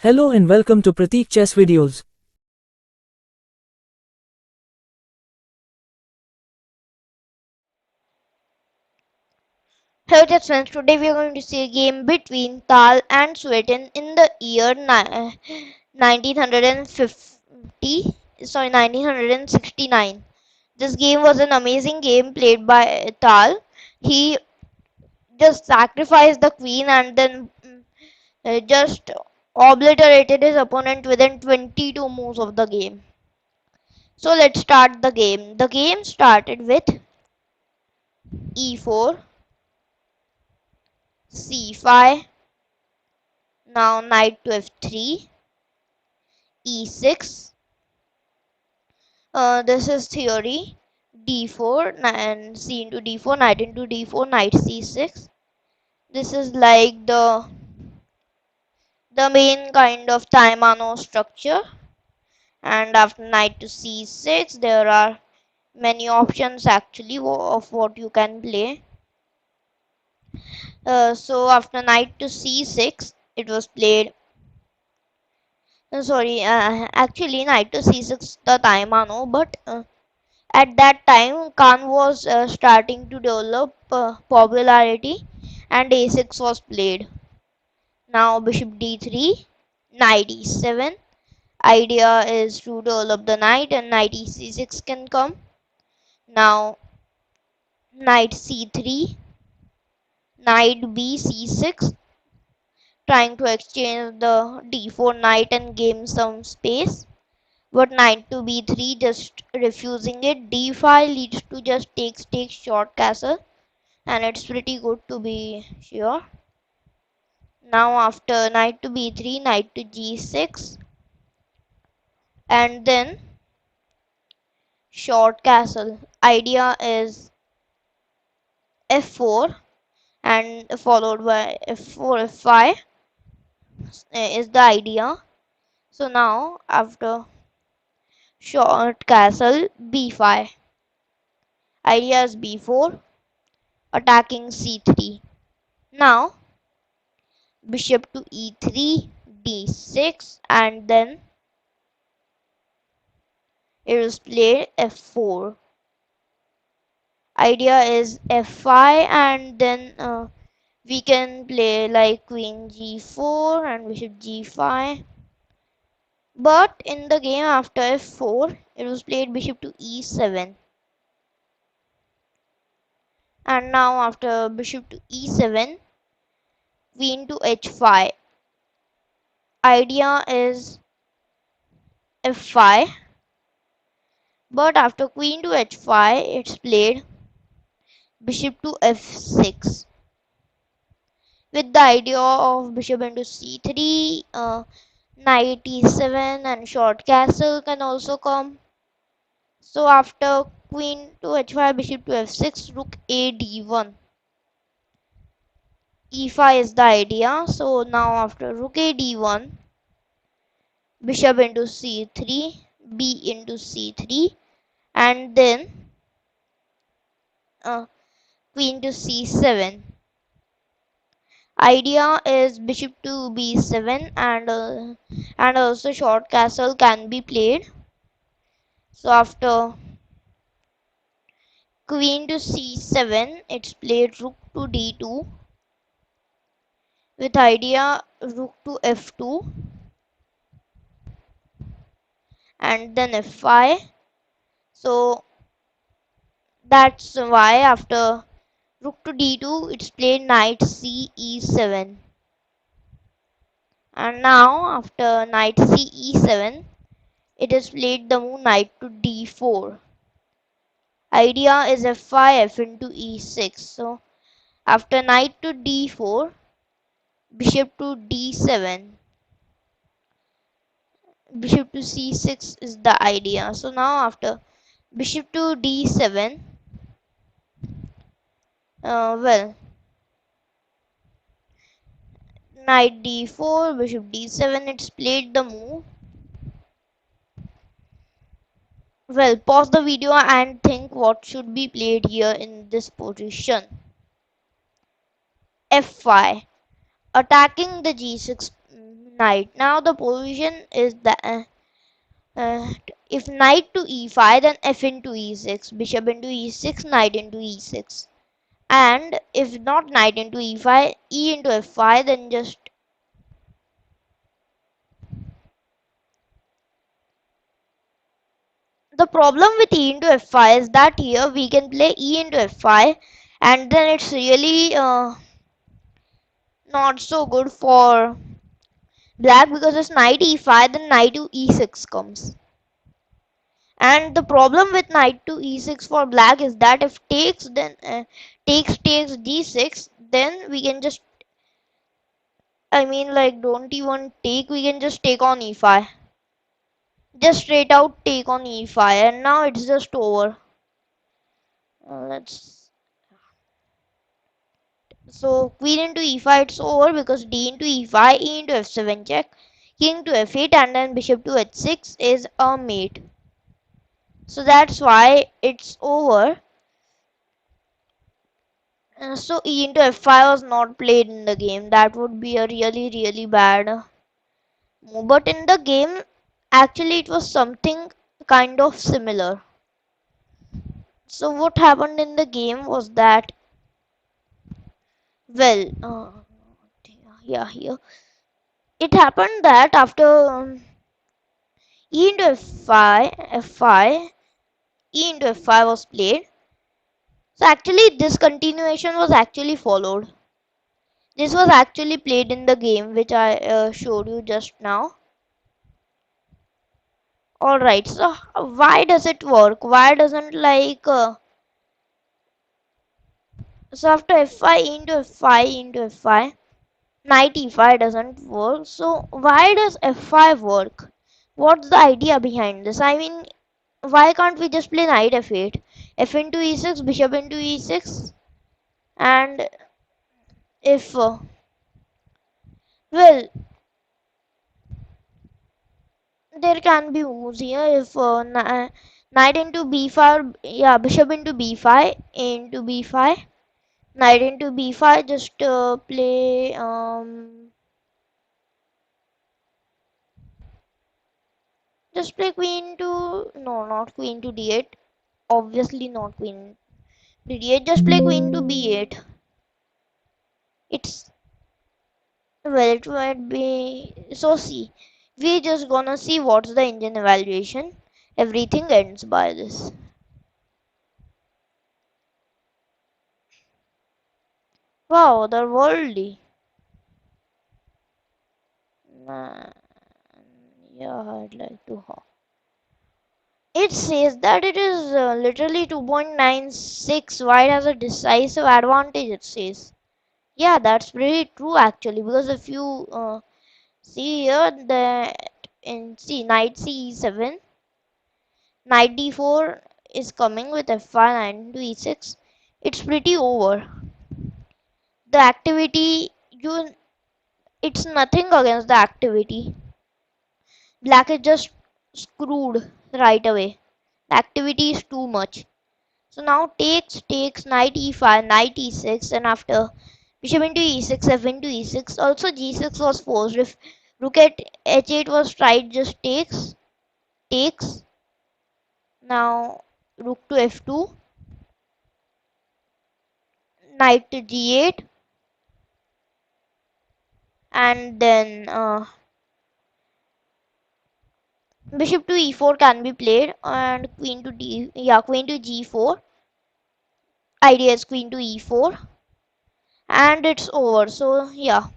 Hello and welcome to Pratik Chess Videos. Hello friends, today we are going to see a game between Tal and Suetin in the year 1950, 1969. This game was an amazing game played by Tal. He just sacrificed the queen and then just obliterated his opponent within 22 moves of the game. So let's start the game. The game started with e4, c5, now knight to f3, e6. This is theory. d4 and c into d4, knight into d4, knight c6. This is like the main kind of Taimano structure. And after knight to c6, there are many options actually of what you can play. So after knight to c6, it was played. Actually knight to c6 the Taimano, but at that time, Khan was starting to develop popularity and a6 was played. Now bishop d3, knight e7. Idea is to develop the knight and knight e6 can come. Now knight c3, knight b c6, trying to exchange the d4 knight and gain some space. But knight to b3 just refusing it. d5 leads to just take short castle. And it's pretty good to be sure. Now after knight to b3, knight to g6, and then short castle. Idea is f4 and followed by f4, f5 is the idea. So now after short castle b5, idea is b4 attacking c3. Now bishop to e3, d6, and then it is played f4. Idea is f5 and then we can play like queen g4 and bishop g5, but in the game after f4 it was played bishop to e7. And now after bishop to e7, queen to h5. Idea is f5, but after queen to h5 it's played bishop to f6 with the idea of bishop into c3, knight e7 and short castle can also come. So after queen to h5, bishop to f6, rook a d1. e5 is the idea. So now after rook a d1, bishop into c3, b into c3, and then uh, queen to c7. Idea is bishop to b7 and also short castle can be played. So after queen to c7, it's played rook to d2 with idea rook to f2 and then f5. So that's why after rook to d2, it's played knight c e7. And now after knight c e7, it is played the move knight to d4. Idea is f5, f into e6. So after knight to d4, bishop to d7, bishop to c6 is the idea. So now after bishop to d7, well, knight d4, bishop d7, it's played the move. Well, pause the video and think what should be played here in this position. f5, attacking the g6 knight. Now the position is that uh, if knight to e5, then f into e6, bishop into e6, knight into e6. And if not knight into e5, e into f5, then just the problem with e into f5 is that here we can play e into f5, and then it's really not so good for black because it's knight e5, then knight to e6 comes. And the problem with knight to e6 for black is that if takes, then takes d6, then we can just, I mean, like, don't even take, we can just take on e5. Just straight out take on e5, and now it's just over. Let's So queen into e5, it's over because d into e5, e into f7 check, king to f8, and then bishop to h6 is a mate. So that's why it's over. So e into f5 was not played in the game. That would be a really bad move. But in the game, actually it was something kind of similar. So what happened in the game was that, well, yeah, here. It happened that after e into f5, e into f5 was played. So actually this continuation was actually followed. This was actually played in the game which I showed you just now. Alright, so why does it work? Why doesn't so after f5 into f5 into f5, knight e5 doesn't work. So why does f5 work? What's the idea behind this? I mean, why can't we just play knight f8? F into e6, bishop into e6, and if well, there can be moves here. If knight into b5, yeah, bishop into b5, into b5, knight into b5, just play just play queen to, no, not queen to d8, obviously not queen to d8, just play queen to b8. It's, well, it might be, so see, we just gonna see what's the engine evaluation. Everything ends by this. Wow, they're worldly. Man, yeah, I'd like to. It says that it is literally 2.96. White has a decisive advantage, it says. Yeah, that's pretty true actually, because if you see here that in see knight c7, knight d4 is coming with f5, knight into e6. It's pretty over. The activity, you, it's nothing against the activity. Black is just screwed right away. The activity is too much. So now takes knight e5, knight e6, and after bishop into e6, f into e6. Also g6 was forced. If rook at h8 was tried, just takes. Now rook to f2, knight to g8, and then bishop to e4 can be played, and queen to g4. Idea is queen to e4, and it's over. So yeah.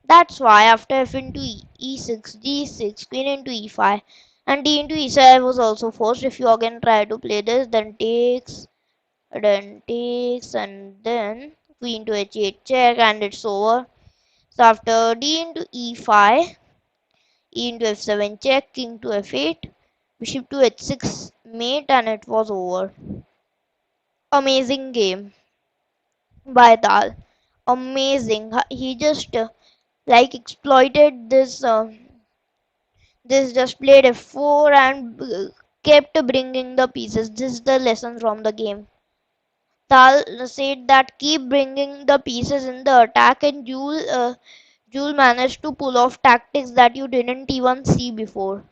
That's why after f into e6, d6, queen into e5, and d into e7 was also forced. If you again try to play this, and then queen to h8 check, and it's over. So after d into e5, e into f7 check, king to f8, bishop to h6 mate, and it was over. Amazing game by Tal. Amazing. He just like exploited this just played f4 and kept bringing the pieces. This is the lesson from the game. Tal said that keep bringing the pieces in the attack, and Jewel managed to pull off tactics that you didn't even see before.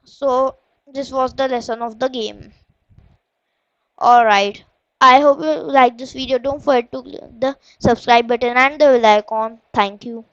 So this was the lesson of the game. Alright. I hope you like this video. Don't forget to click the subscribe button and the bell icon. Thank you.